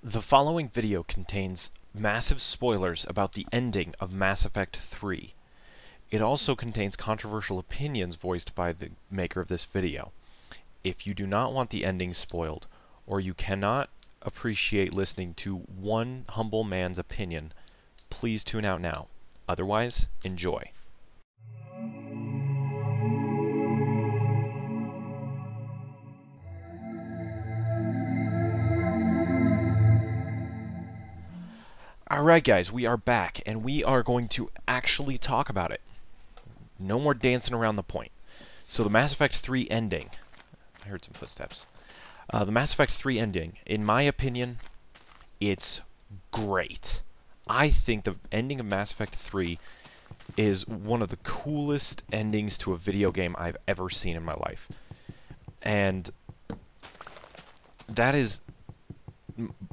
The following video contains massive spoilers about the ending of Mass Effect 3. It also contains controversial opinions voiced by the maker of this video. If you do not want the ending spoiled, or you cannot appreciate listening to one humble man's opinion, please tune out now. Otherwise, enjoy. Alright guys, we are back, and we are going to actually talk about it. No more dancing around the point. So the Mass Effect 3 ending. I heard some footsteps. The Mass Effect 3 ending, in my opinion, it's great. I think the ending of Mass Effect 3 is one of the coolest endings to a video game I've ever seen in my life. And that is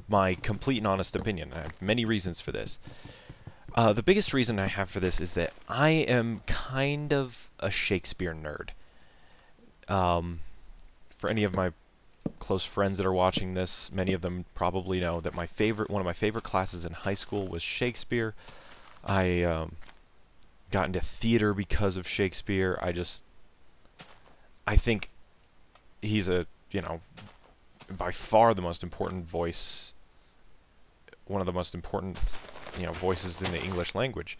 my complete and honest opinion. I have many reasons for this. The biggest reason I have for this is that I am kind of a Shakespeare nerd. For any of my close friends that are watching this, many of them probably know that one of my favorite classes in high school was Shakespeare. I got into theater because of Shakespeare. I think he's by far the most important voice, one of the most important, voices in the English language.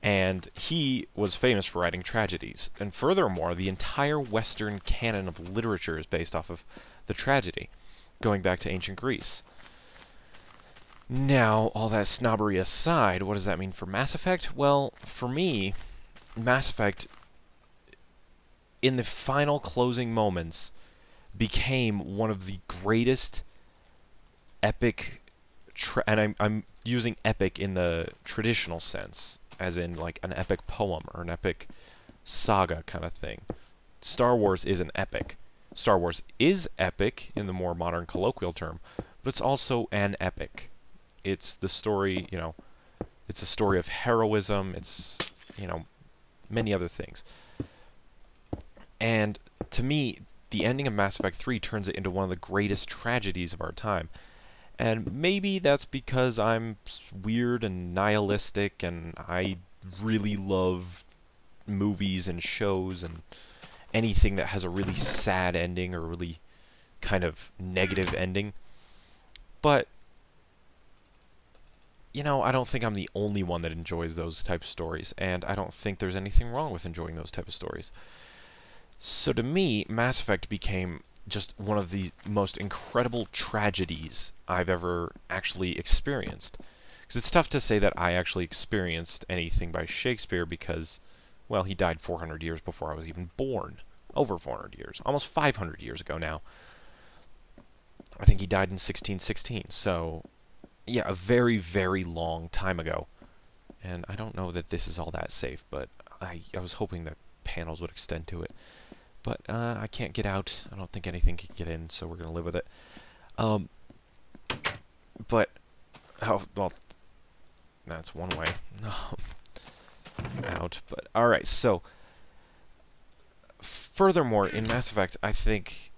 And he was famous for writing tragedies. And furthermore, the entire Western canon of literature is based off of the tragedy, going back to ancient Greece. Now, all that snobbery aside, what does that mean for Mass Effect? Well, for me, Mass Effect, in the final closing moments, became one of the greatest epic, and I'm using epic in the traditional sense, as in like an epic poem or an epic saga kind of thing. Star Wars is an epic. Star Wars is epic in the more modern colloquial term, but it's also an epic. It's the story, it's a story of heroism, it's, many other things. And to me, the ending of Mass Effect 3 turns it into one of the greatest tragedies of our time. And maybe that's because I'm weird and nihilistic, and I really love movies and shows and anything that has a really sad ending or really kind of negative ending. But, I don't think I'm the only one that enjoys those type of stories, and I don't think there's anything wrong with enjoying those type of stories. So to me, Mass Effect became just one of the most incredible tragedies I've ever actually experienced. Because it's tough to say that I actually experienced anything by Shakespeare because, well, he died 400 years before I was even born. Over 400 years. Almost 500 years ago now. I think he died in 1616. So, yeah, a very, very long time ago. And I don't know that this is all that safe, but I was hoping that panels would extend to it. But I can't get out. I don't think anything can get in, so we're going to live with it. But, well, that's one way. Out. But, alright, so, furthermore, in Mass Effect, I think,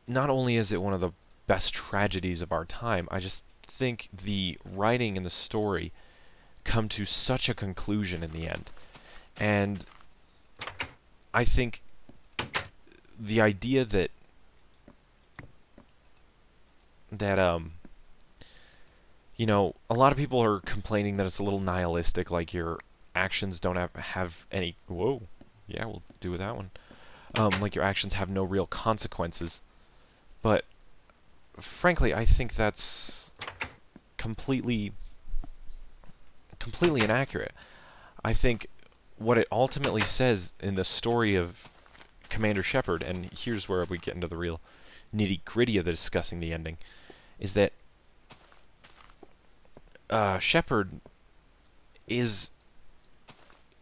not only is it one of the best tragedies of our time, I just think the writing and the story come to such a conclusion in the end. And I think the idea that a lot of people are complaining that it's a little nihilistic, like your actions don't have any, whoa, yeah, we'll do with that one, like your actions have no real consequences. But frankly, I think that's completely inaccurate. I think what it ultimately says in the story of Commander Shepard, and here's where we get into the real nitty-gritty of the discussing the ending, is that Shepard is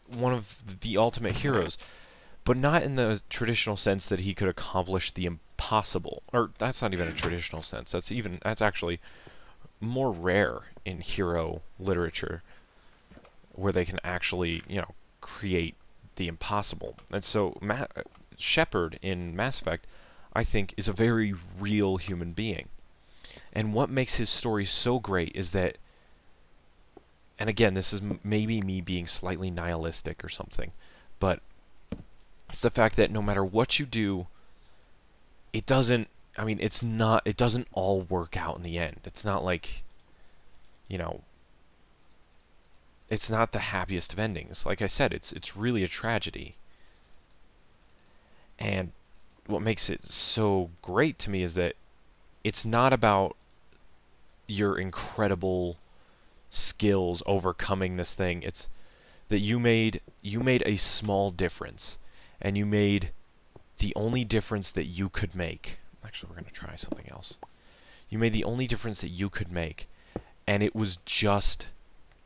one of the ultimate heroes, but not in the traditional sense that he could accomplish the impossible. Or that's not even a traditional sense. That's actually more rare in hero literature, where they can actually, create the impossible. And so Shepard in Mass Effect, I think, is a very real human being. And what makes his story so great is that, and again, this is maybe me being slightly nihilistic or something, but it's the fact that no matter what you do, it doesn't, I mean, it doesn't all work out in the end. It's not like, you know, it's not the happiest of endings. Like I said, it's really a tragedy. And what makes it so great to me is that it's not about your incredible skills overcoming this thing. It's that you made a small difference, and you made the only difference that you could make. Actually, we're going to try something else. You made the only difference that you could make, and it was just,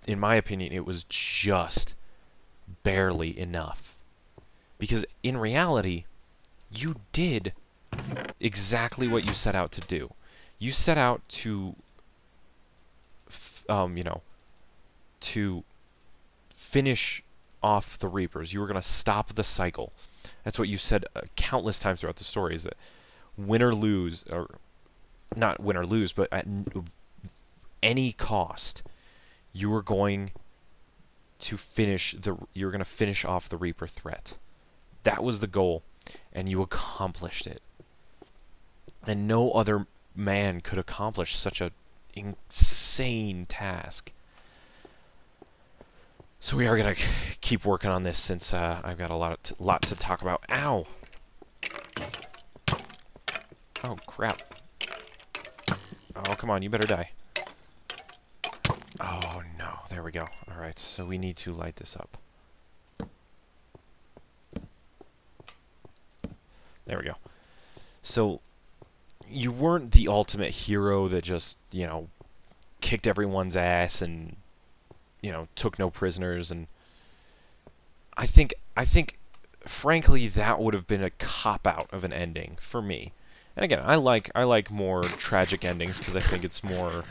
in my opinion, it was just barely enough. Because in reality, you did exactly what you set out to do. You set out to, you know, to finish off the Reapers. You were going to stop the cycle. That's what you said countless times throughout the story, is that win or lose, or not win or lose, but at any cost, you were going to finish off the Reaper threat. That was the goal, and you accomplished it. And no other man could accomplish such a insane task. So we are gonna keep working on this, since I've got a lot to talk about. Ow! Oh crap! Oh come on, you better die. Oh no! There we go. All right, so we need to light this up. There we go. So you weren't the ultimate hero that just, you know, kicked everyone's ass and, you know, took no prisoners, and I think frankly that would have been a cop-out of an ending for me. And again, I like more tragic endings because I think it's more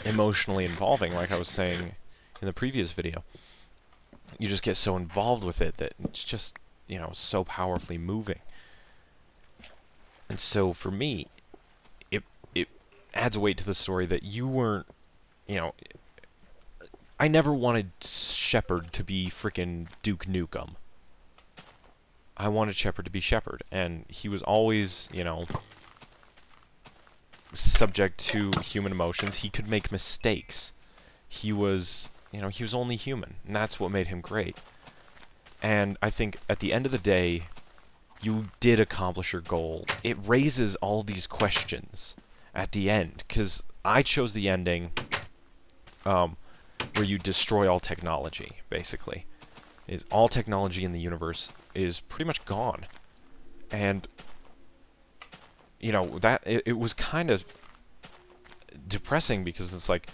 emotionally involving, like I was saying in the previous video. You just get so involved with it that it's just, you know, so powerfully moving. And so for me, it adds weight to the story that you weren't, you know, I never wanted Shepard to be frickin' Duke Nukem. I wanted Shepard to be Shepard, and he was always, you know, subject to human emotions. He could make mistakes. He was, you know, he was only human, and that's what made him great. And I think at the end of the day, you did accomplish your goal. It raises all these questions at the end, because I chose the ending where you destroy all technology, basically. Is all technology in the universe is pretty much gone. And, you know, that it was kind of depressing, because it's like,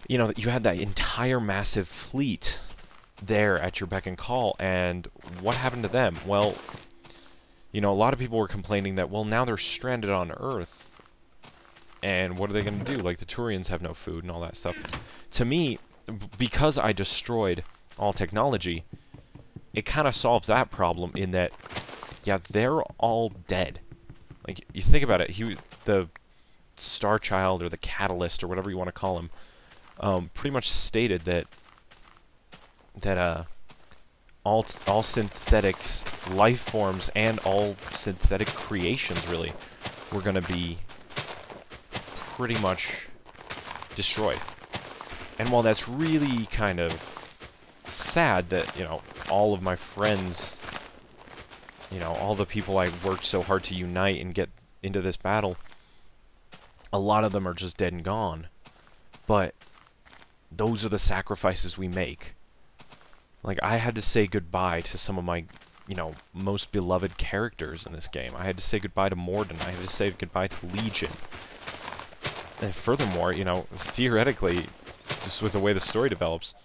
you know, you had that entire massive fleet there at your beck and call, and what happened to them? Well, you know, a lot of people were complaining that, well, now they're stranded on Earth, and what are they going to do? Like, the Turians have no food and all that stuff. To me, because I destroyed all technology, it kind of solves that problem in that, yeah, they're all dead. Like, you think about it, the Star Child, or the Catalyst, or whatever you want to call him, pretty much stated that all synthetic life forms and all synthetic creations, really, were going to be pretty much destroyed. And while that's really kind of sad that, you know, all of my friends, you know, all the people I worked so hard to unite and get into this battle, a lot of them are just dead and gone. But those are the sacrifices we make. Like, I had to say goodbye to some of my, you know, most beloved characters in this game. I had to say goodbye to Morden. I had to say goodbye to Legion. And furthermore, you know, theoretically, just with the way the story develops,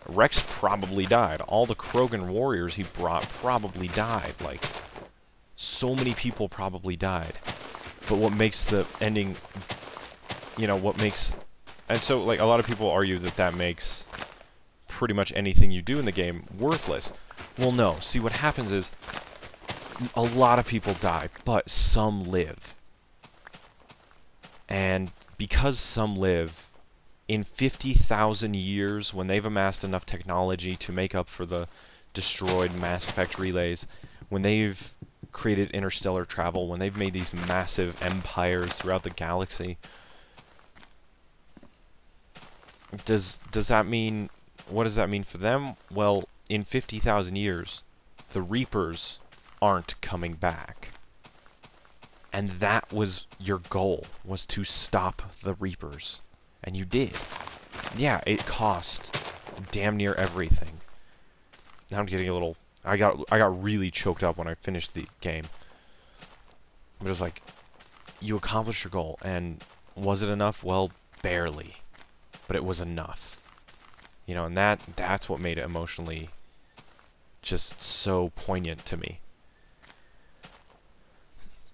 Rex probably died. All the Krogan warriors he brought probably died. Like, so many people probably died. But what makes the ending, you know, what makes... And so, like, a lot of people argue that that makes pretty much anything you do in the game worthless. Well, no. See, what happens is, a lot of people die, but some live. And because some live, in 50,000 years, when they've amassed enough technology to make up for the destroyed Mass Effect relays, when they've created interstellar travel, when they've made these massive empires throughout the galaxy, does that mean, what does that mean for them? Well, in 50,000 years, the Reapers aren't coming back. And that was your goal, was to stop the Reapers. And you did. Yeah, it cost damn near everything. Now I'm getting a little... I got really choked up when I finished the game. But it was like, you accomplished your goal, and was it enough? Well, barely. But it was enough. You know, and that's what made it emotionally just so poignant to me.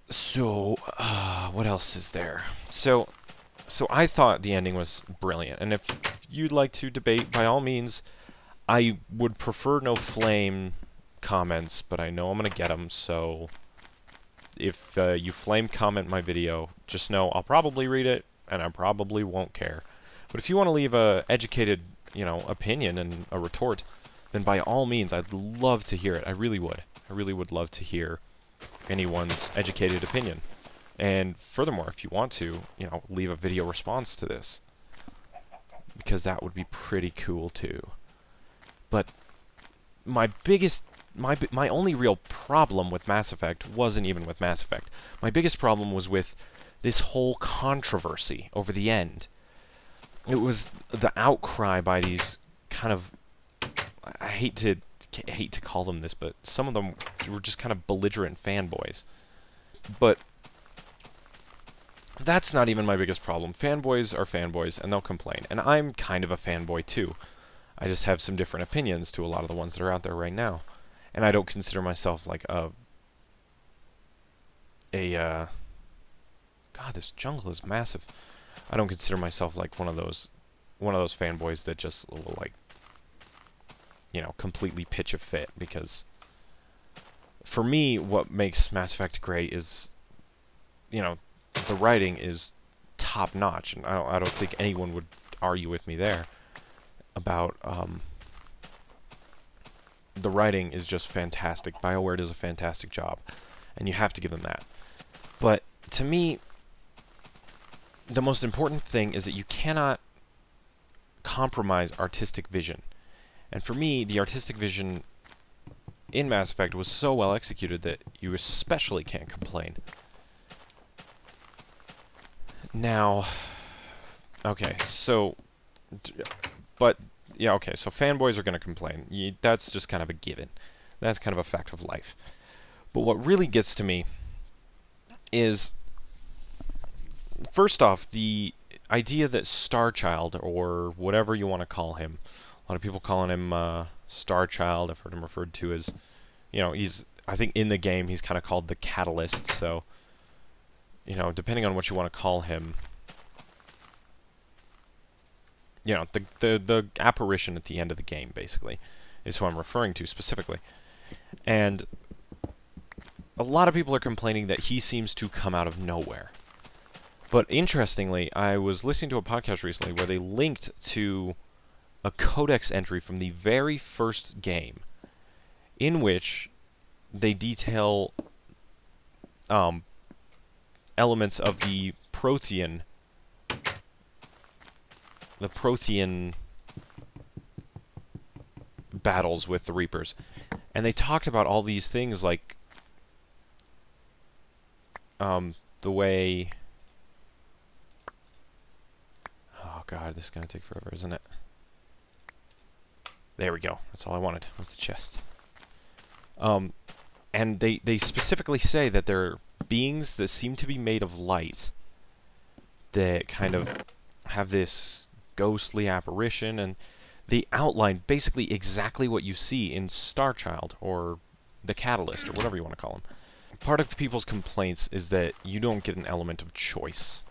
So, what else is there? So I thought the ending was brilliant, and if you'd like to debate, by all means, I would prefer no flame comments, but I know I'm gonna get them, so if you flame comment my video, just know I'll probably read it, and I probably won't care. But if you want to leave a educated, you know, opinion and a retort, then by all means, I'd love to hear it. I really would. I really would love to hear anyone's educated opinion. And furthermore, if you want to, you know, leave a video response to this, because that would be pretty cool too. But my only real problem with Mass Effect wasn't even with Mass Effect. My biggest problem was with this whole controversy over the end. It was the outcry by these kind of, I hate to call them this, but some of them were just kind of belligerent fanboys. But that's not even my biggest problem. Fanboys are fanboys, and they'll complain. And I'm kind of a fanboy too. I just have some different opinions to a lot of the ones that are out there right now. And I don't consider myself like God, this jungle is massive. I don't consider myself like one of those fanboys that just will, like, you know, completely pitch a fit, because for me, what makes Mass Effect great is, you know, the writing is top notch, and I don't think anyone would argue with me there about the writing is just fantastic. BioWare does a fantastic job, and you have to give them that. But to me, the most important thing is that you cannot compromise artistic vision. And for me, the artistic vision in Mass Effect was so well executed that you especially can't complain. Now, okay, so, but, yeah, okay, so fanboys are going to complain. That's just kind of a given. That's kind of a fact of life. But what really gets to me is, first off, the idea that Starchild, or whatever you want to call him, a lot of people calling him Starchild. I've heard him referred to as, you know, I think in the game he's kind of called the Catalyst, so, you know, depending on what you want to call him, you know, the apparition at the end of the game, basically, is who I'm referring to specifically. And a lot of people are complaining that he seems to come out of nowhere. But interestingly, I was listening to a podcast recently where they linked to a codex entry from the very first game, in which they detail elements of the Prothean battles with the Reapers. And they talked about all these things, like the way... Oh god, this is gonna take forever, isn't it? There we go. That's all I wanted, was the chest. And they specifically say that they're beings that seem to be made of light, that kind of have this ghostly apparition, and they outline basically exactly what you see in Starchild, or the Catalyst, or whatever you want to call him. Part of people's complaints is that you don't get an element of choice.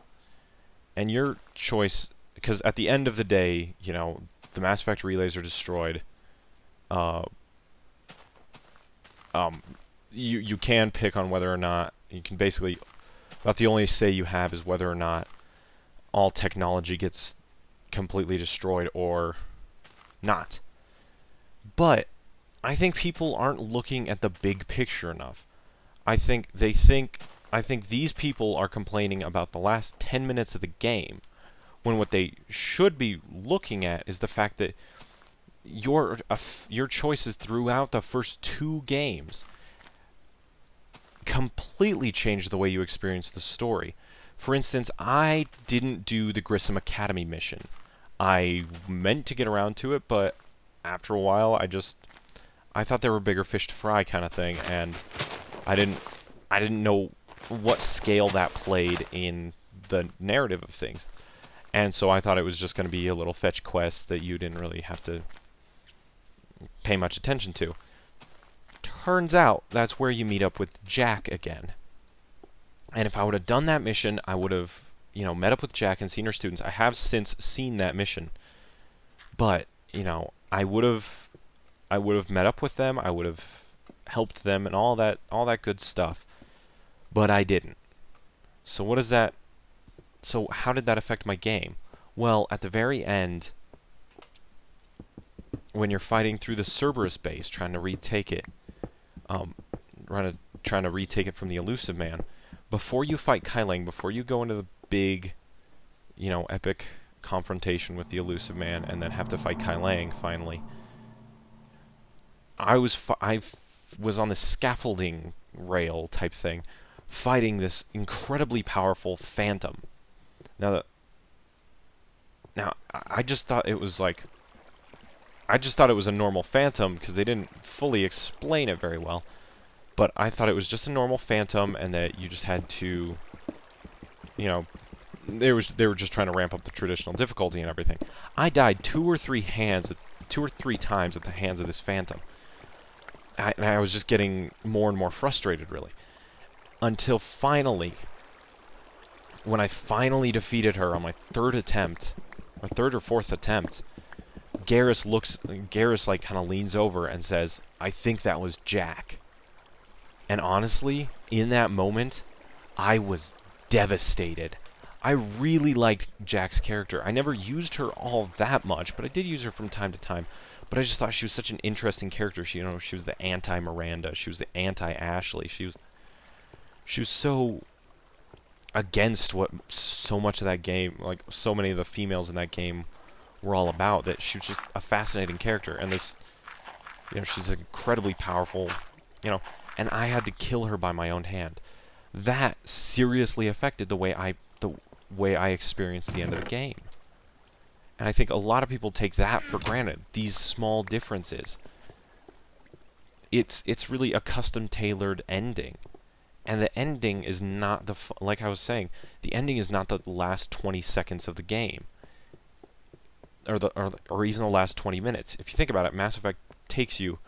And your choice, because at the end of the day, you know, the Mass Effect relays are destroyed. you can pick on whether or not you can basically, about the only say you have is whether or not all technology gets completely destroyed or not. But I think people aren't looking at the big picture enough. I think these people are complaining about the last 10 minutes of the game, when what they should be looking at is the fact that your choices throughout the first 2 games completely changed the way you experience the story. For instance, I didn't do the Grissom Academy mission. I meant to get around to it, but after a while, I thought there were bigger fish to fry, kind of thing, and I didn't know what scale that played in the narrative of things. And so I thought it was just going to be a little fetch quest that you didn't really have to pay much attention to. Turns out that's where you meet up with Jack again. And if I would have done that mission, I would have, met up with Jack and seen her students. I have since seen that mission. But, I would have met up with them, I would have helped them and all that good stuff. But I didn't. So how did that affect my game? Well, at the very end, when you're fighting through the Cerberus base, trying to retake it, trying to retake it from the Elusive Man, before you fight Kai Lang, before you go into the big, epic confrontation with the Elusive Man, and then have to fight Kai Lang finally, I was on this scaffolding rail type thing, fighting this incredibly powerful phantom. Now I just thought it was like, I just thought it was a normal phantom because they didn't fully explain it very well. But I thought it was just a normal phantom, and that you just had to, they were just trying to ramp up the traditional difficulty and everything. I died 2 or 3 times at the hands of this phantom. And I was just getting more and more frustrated, really. Until finally, when I finally defeated her on my 3rd attempt, or 3rd or 4th attempt, Garrus like kind of leans over and says, "I think that was Jack." And honestly, in that moment, I was devastated. I really liked Jack's character. I never used her all that much, but I did use her from time to time. But I just thought she was such an interesting character. She was the anti-Miranda. She was the anti-Ashley. She was so against what so much of that game, like so many of the females in that game, were all about, that she was just a fascinating character. And this, she's incredibly powerful, and I had to kill her by my own hand. That seriously affected the way I experienced the end of the game. And I think a lot of people take that for granted, these small differences. It's really a custom-tailored ending. And the ending is not like I was saying, the ending is not the last 20 seconds of the game. Or even the last 20 minutes. If you think about it, Mass Effect takes you...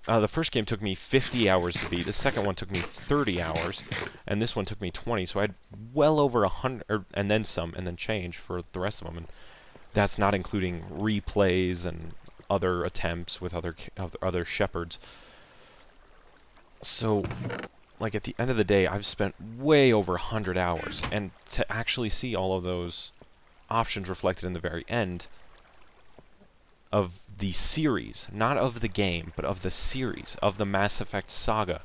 the first game took me 50 hours to beat, the second one took me 30 hours, and this one took me 20, so I had well over 100, and then some, and then change for the rest of them, and that's not including replays and other attempts with other shepherds. So, like, at the end of the day, I've spent way over 100 hours, and to actually see all of those options reflected in the very end of the series, not of the game, but of the series, of the Mass Effect saga,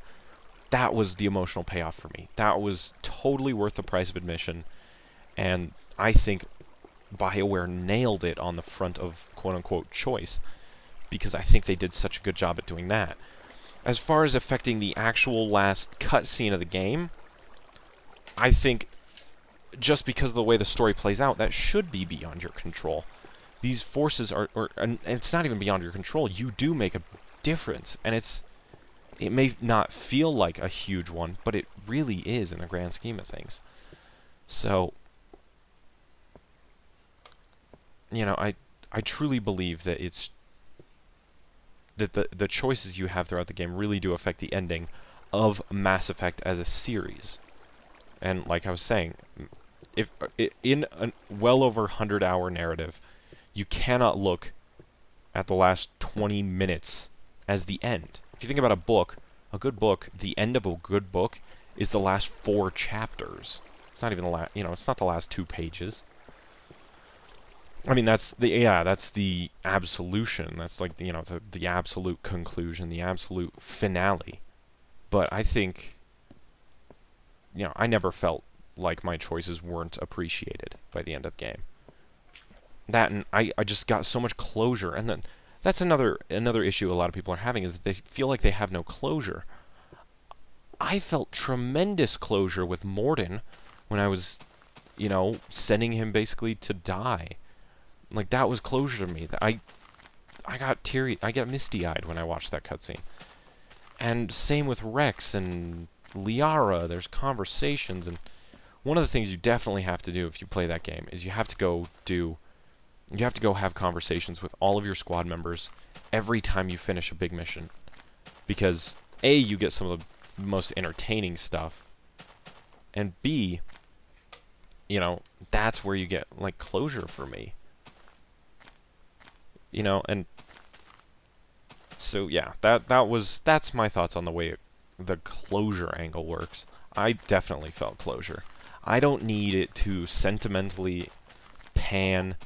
that was the emotional payoff for me. That was totally worth the price of admission, and I think BioWare nailed it on the front of quote-unquote choice, because I think they did such a good job at doing that. As far as affecting the actual last cutscene of the game, I think just because of the way the story plays out, that should be beyond your control. These forces and it's not even beyond your control. You do make a difference, and it may not feel like a huge one, but it really is in the grand scheme of things. So, I truly believe that the choices you have throughout the game really do affect the ending of Mass Effect as a series. And like I was saying, if in a well over 100-hour narrative, you cannot look at the last 20 minutes as the end. If you think about a book, A good book, the end of a good book, is the last 4 chapters. It's not even the last, it's not the last 2 pages. I mean, that's the absolution. That's like, the absolute conclusion, the absolute finale. But I think, I never felt like my choices weren't appreciated by the end of the game. That, and I just got so much closure. And then that's another issue a lot of people are having, is that they feel like they have no closure. I felt tremendous closure with Morden when I was, sending him basically to die. Like, that was closure to me. I got teary, I got misty-eyed when I watched that cutscene. And same with Rex and Liara. There's conversations, and one of the things you definitely have to do if you play that game is you have to go have conversations with all of your squad members every time you finish a big mission. Because A, you get some of the most entertaining stuff, and B, that's where you get, like, closure for me. And so yeah, that's my thoughts on the way the closure angle works. I definitely felt closure. I don't need it to sentimentally pan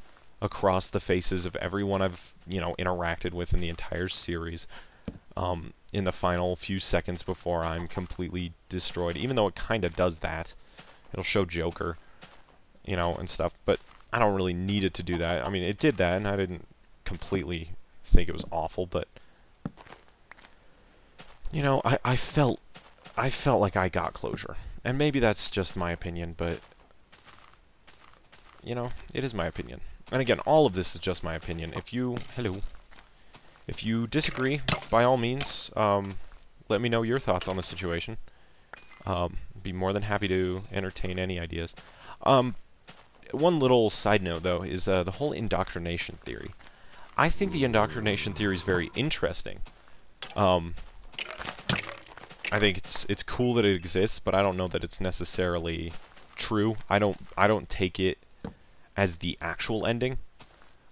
across the faces of everyone I've, interacted with in the entire series, in the final few seconds before I'm completely destroyed, even though it kind of does that. It'll show Joker, and stuff, but I don't really need it to do that. I mean, it did that, and I didn't completely think it was awful, but I felt like I got closure. And maybe that's just my opinion, but it is my opinion. And again, all of this is just my opinion. If you disagree, by all means, let me know your thoughts on the situation. Be more than happy to entertain any ideas. One little side note, though, is the whole indoctrination theory. I think the indoctrination theory is very interesting. I think it's cool that it exists, but I don't know that it's necessarily true. I don't take it as the actual ending.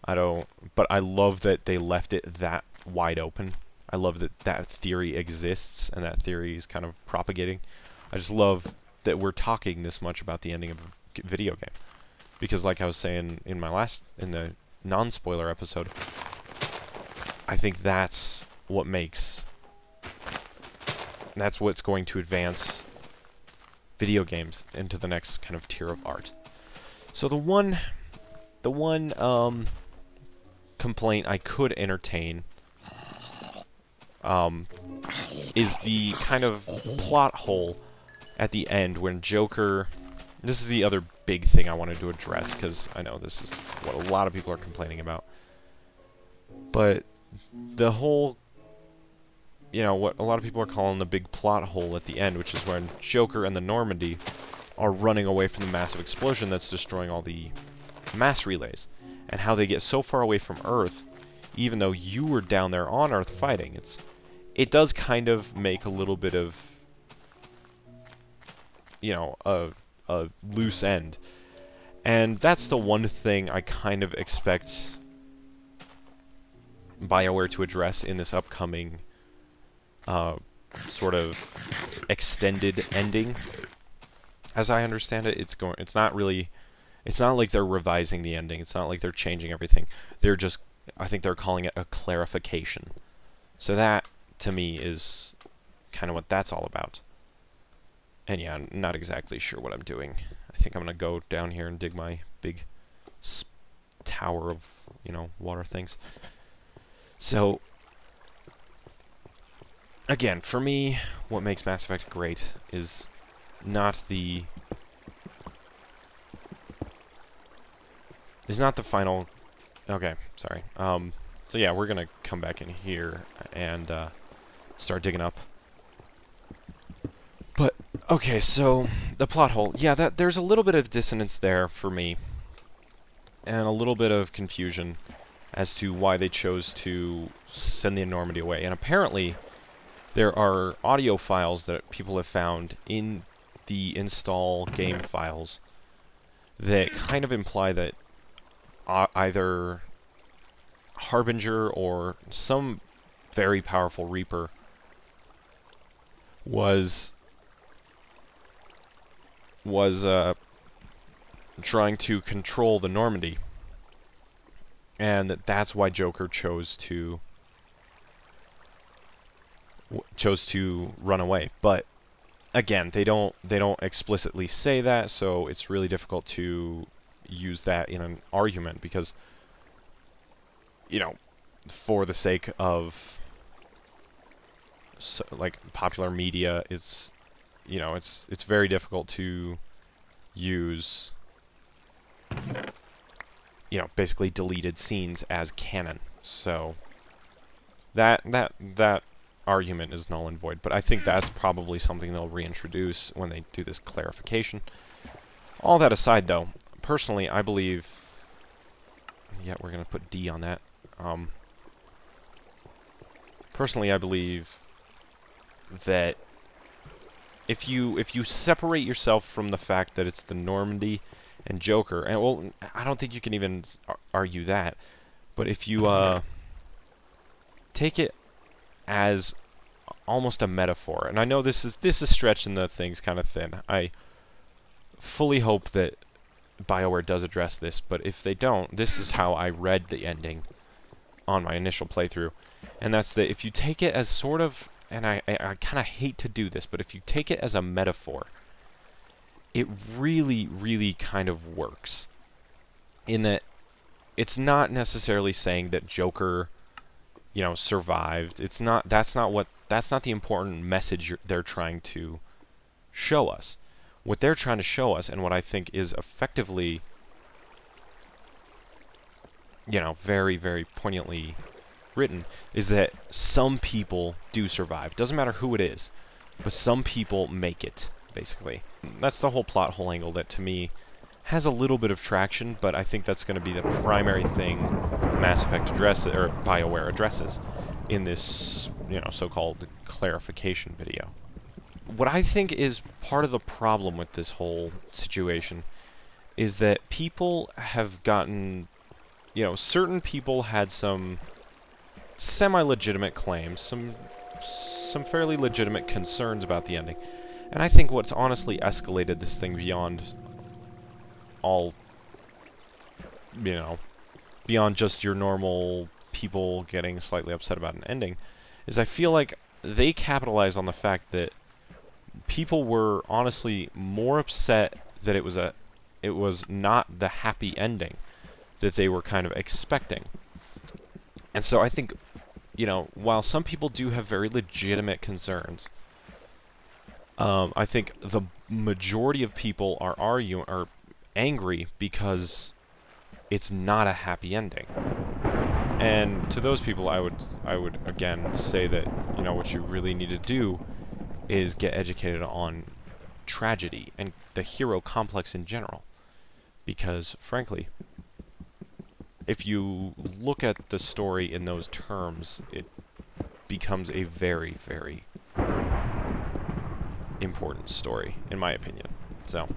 But I love that they left it that wide open. I love that that theory exists and that theory is kind of propagating. I just love that we're talking this much about the ending of a video game. Because like I was saying in the non-spoiler episode, I think that's what's going to advance video games into the next kind of tier of art. So the one complaint I could entertain is the kind of plot hole at the end when Joker... This is the other big thing I wanted to address, because I know this is what a lot of people are complaining about. But the whole... what a lot of people are calling the big plot hole at the end, which is when Joker and the Normandy are running away from the massive explosion that's destroying all the mass relays. And how they get so far away from Earth, even though you were down there on Earth fighting. It does kind of make a little bit of, a loose end. And that's the one thing I kind of expect BioWare to address in this upcoming sort of extended ending. As I understand it, it's not like they're revising the ending. It's not like they're changing everything. I think they're calling it a clarification. So that, to me, is kind of what that's all about. And yeah, I'm not exactly sure what I'm doing. I think I'm going to go down here and dig my big tower of, water things. So, again, for me, what makes Mass Effect great is not the final... Okay, sorry. So yeah, we're gonna come back in here and start digging up. But, okay, so, the plot hole. Yeah, there's a little bit of dissonance there for me. And a little bit of confusion as to why they chose to send the Normandy away. And apparently, there are audio files that people have found in the install game files that kind of imply that either Harbinger or some very powerful Reaper was trying to control the Normandy, and that's why Joker chose to run away. But again, they don't explicitly say that, so it's really difficult to use that in an argument, because, you know, for the sake of like popular media, it's, you know, it's very difficult to use, you know, basically deleted scenes as canon. So that argument is null and void. But I think that's probably something they'll reintroduce when they do this clarification. All that aside, though, personally, I believe... Yeah, we're going to put D on that. Personally, I believe that if you separate yourself from the fact that it's the Normandy and Joker, and, well, I don't think you can even argue that, but if you take it as almost a metaphor, and I know this is stretching the things kind of thin. I fully hope that BioWare does address this, but if they don't, this is how I read the ending on my initial playthrough, and that's that if you take it as sort of, and I kind of hate to do this, but if you take it as a metaphor, it really, really kind of works, in that it's not necessarily saying that Joker, you know, survived. It's not. That's not the important message they're trying to show us. What they're trying to show us, and what I think is effectively, you know, very, very poignantly written, is that some people do survive. Doesn't matter who it is, but some people make it, basically. That's the whole plot hole angle that, to me, has a little bit of traction, but I think that's going to be the primary thing Mass Effect addresses, or BioWare addresses, in this, you know, so-called clarification video. What I think is part of the problem with this whole situation is that people have gotten, you know, certain people had some semi-legitimate claims, some fairly legitimate concerns about the ending, and I think what's honestly escalated this thing beyond all, you know, beyond just your normal people getting slightly upset about an ending, is I feel like they capitalized on the fact that people were honestly more upset that it was not the happy ending that they were kind of expecting. And so I think, you know, while some people do have very legitimate concerns, I think the majority of people are angry because it's not a happy ending. And to those people, I would again say that, you know, what you really need to do is get educated on tragedy and the hero complex in general. Because, frankly, if you look at the story in those terms, it becomes a very, very important story, in my opinion. So,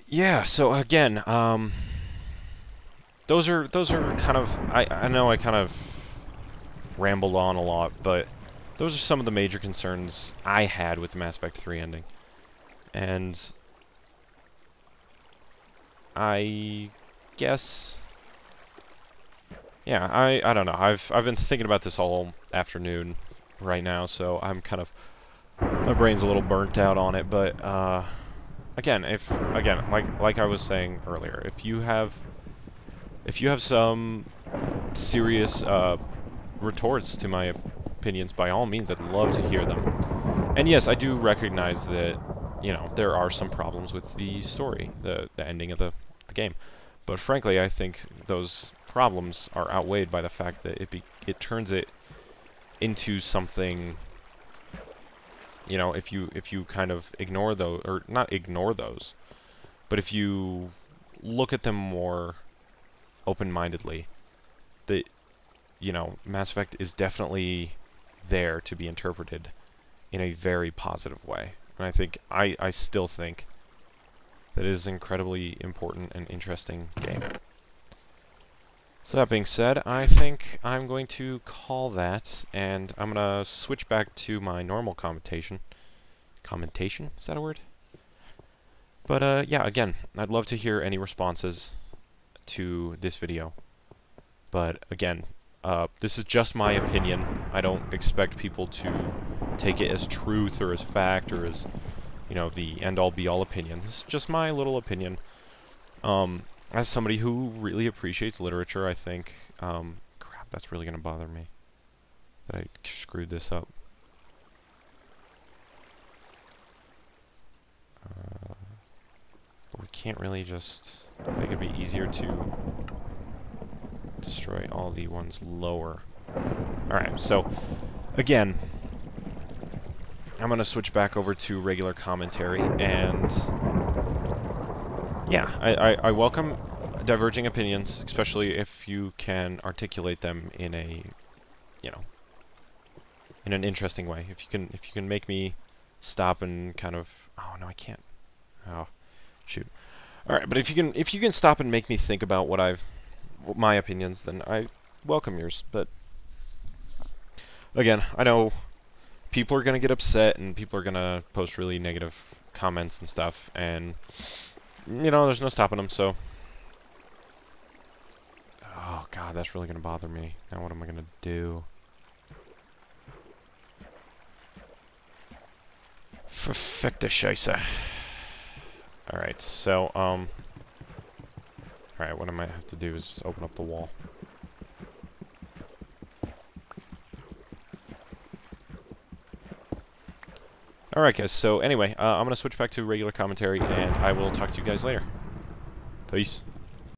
yeah, so again, those are kind of, I know I kind of rambled on a lot, but those are some of the major concerns I had with the Mass Effect 3 ending. And I guess, yeah, I don't know. I've been thinking about this all afternoon right now, so I'm kind of, my brain's a little burnt out on it, but again, like I was saying earlier, if you have some serious retorts to my opinions, by all means, I'd love to hear them. And yes, I do recognize that, you know, there are some problems with the story, the ending of the game. But frankly, I think those problems are outweighed by the fact that it turns it into something, you know, if you kind of ignore those, or not ignore those, but if you look at them more open-mindedly, that, you know, Mass Effect is definitely there to be interpreted in a very positive way. And I think, I still think that it is an incredibly important and interesting game. So that being said, I think I'm going to call that, and I'm going to switch back to my normal commentation. Commentation? Is that a word? But, yeah, again, I'd love to hear any responses to this video. But, again, this is just my opinion. I don't expect people to take it as truth or as fact or as, you know, the end-all be-all opinion. This is just my little opinion. As somebody who really appreciates literature, I think, crap, that's really going to bother me that I screwed this up. But we can't really just, I think it'd be easier to destroy all the ones lower. Alright, so, again, I'm going to switch back over to regular commentary, and yeah, I welcome diverging opinions, especially if you can articulate them in a, you know, in an interesting way. If you can make me stop and kind of, oh no, I can't. Oh, shoot. All right, but if you can stop and make me think about my opinions, then I welcome yours. But again, I know people are gonna get upset and people are gonna post really negative comments and stuff, and you know, there's no stopping them, so... Oh, God, that's really going to bother me. Now what am I going to do? Verfickte Scheiße. Alright, so, Alright, what I might have to do is just open up the wall. Alright, guys, so anyway, I'm going to switch back to regular commentary, and I will talk to you guys later. Peace.